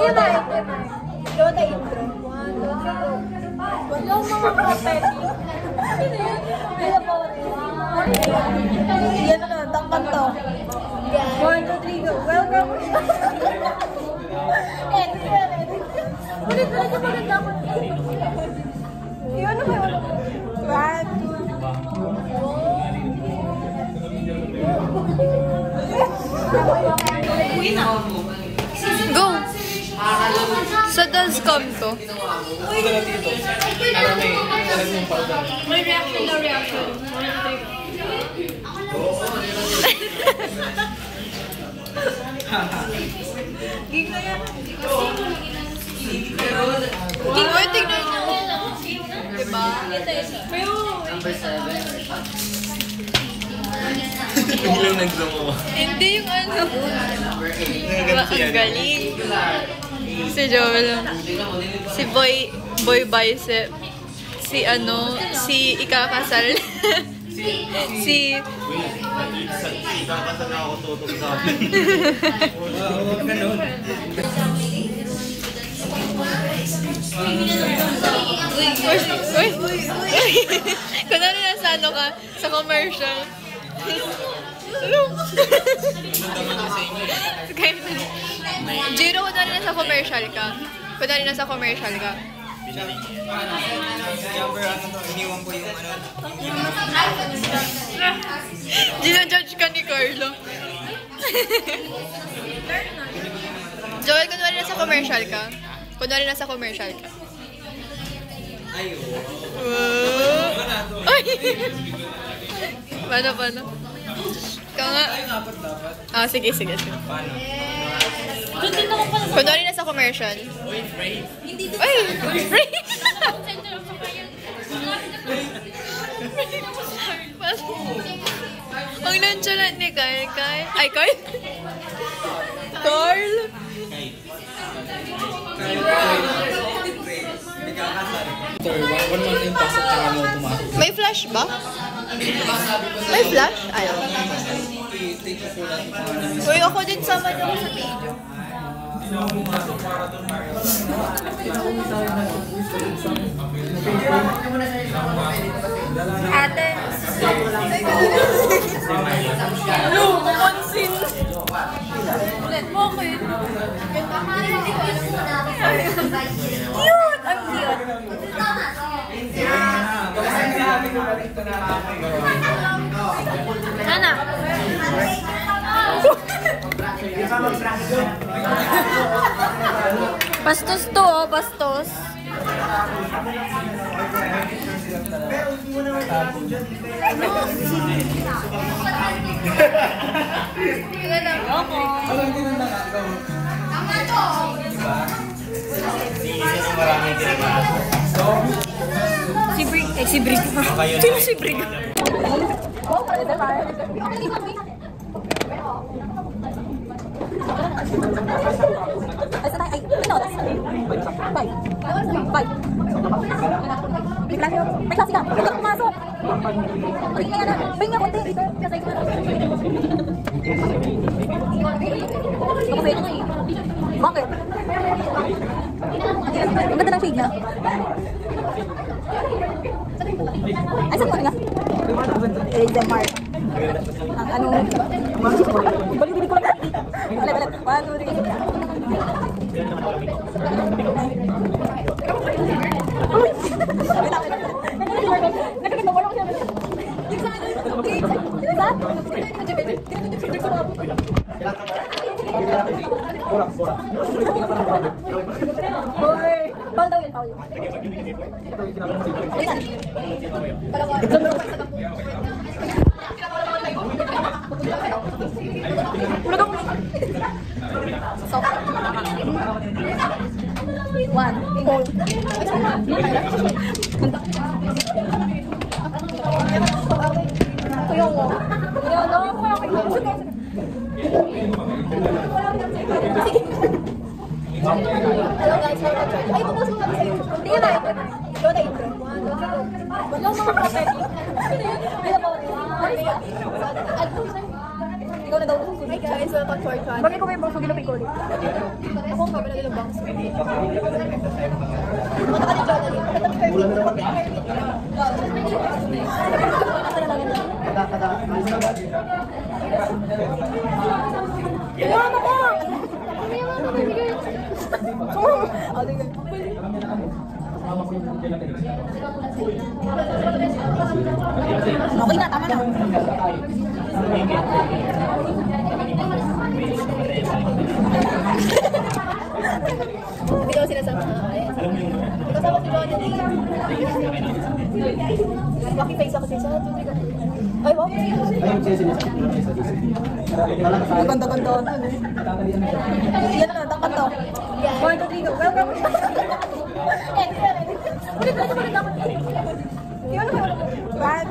Hindi na intro. Ikaw na intro. 1, 2, 3, go. Walang mga kapeti. Sino yun? Bila po. Yan na, takpan to. 1, 2, 3, go. Welcome. Ulit na lang maganda ko. Yun na ba yun? 1, 2, Go! Sa does come to? may reaction na reaction. Gig na yan. King mo, tignan niyo. Diba? Number 7. Biglang nagdamo. Hindi yung ano. Number 8. Ang galing. Si Joel. Si Boy Bicep. Si ano, si Ikakasal. si... Ikakasal na ako tutok sa akin. Huwag ganun. Uy! Kunwari nasa ano ka, sa commercial. Ano? Jiro, kunwari nasa commercial ka. Kunwari nasa commercial ka. Iniwan ko yung ano. Gina-judge ka ni Carlo. Joel, kunwari nasa commercial ka. Kunwari nasa commercial ka. Ay! Paano? Ikaw nga. Ah, sige. Kunwari nasa commercial. Ay! Free! Ang nonchalant ni Kyle. Ay, Kyle? Carl? May flash ba? May flash? Ayaw. Uy, ako din sama niyo sa video. Ate. Hello, pansin. Ulit mo ako yun. Cute! Ang cute. Sana. Bastos to, oh, bastos. Si Brig. Sino si Brig? May klase ka. Huwag ka pumasok. Pahinga konti dito. Bakit? Ang ganda ng shade niya. Ay, saan ko nga? Mark. Ang ano? Balik ko lang. Balik. 1, 2, Hello guys, welcome to ay, pumasok kami sa YouTube. Tingnan na ito. Ikaw na intro. 1, 2, 3, go. Walang mga kapeti. Sino yun? Bila po. Ikaw na na daw kung sulit. Guys, welcome to our channel. Bakit ko may bangso ginapin ko ulit? Ako ang kabila nila bangso. Mata ka ni Jonathan. Mama ko! Okay na, tama na. Hindi ko sinasama. Kasama si Jonathan. Bakit face ako sa isa? Ay, wow. Ganda-ganda. Yan na, dapat to. One, two, three, go. Welcome. Excellent. Ulit ako. Yan na. Bad.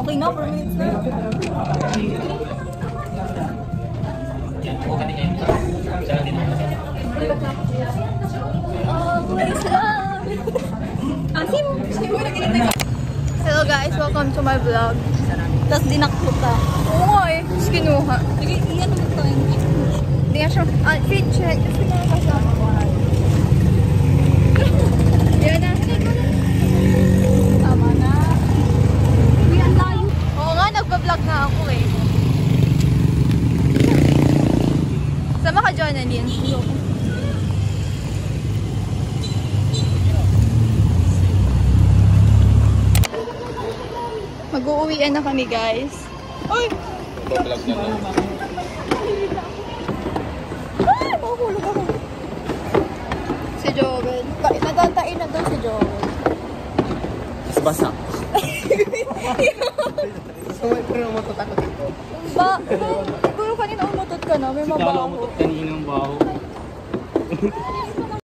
Okay na, 4 minutes na. Asim! Hello guys, welcome to my vlog. Tapos dinakot ka. Oo nga eh, tapos kinuha. Sige, iyan naman tayo. Hindi nga siya, fit check. Tapos kinuha kasama ko. Yan na. Tama na. Uy, ang layo. Oo nga, nagpa-vlog na ako eh. Sama ka, Jonalyn. Mag-uuwian na kami, guys. Ay! Vlog na lang. Ay! Makukulog ako. Si Joel. Nadantain na doon si Joel. Basa. Pero umutot ako dito. Ba? Siguro kanina umutot ka na. May mabaho. Umutot kanina ang baho.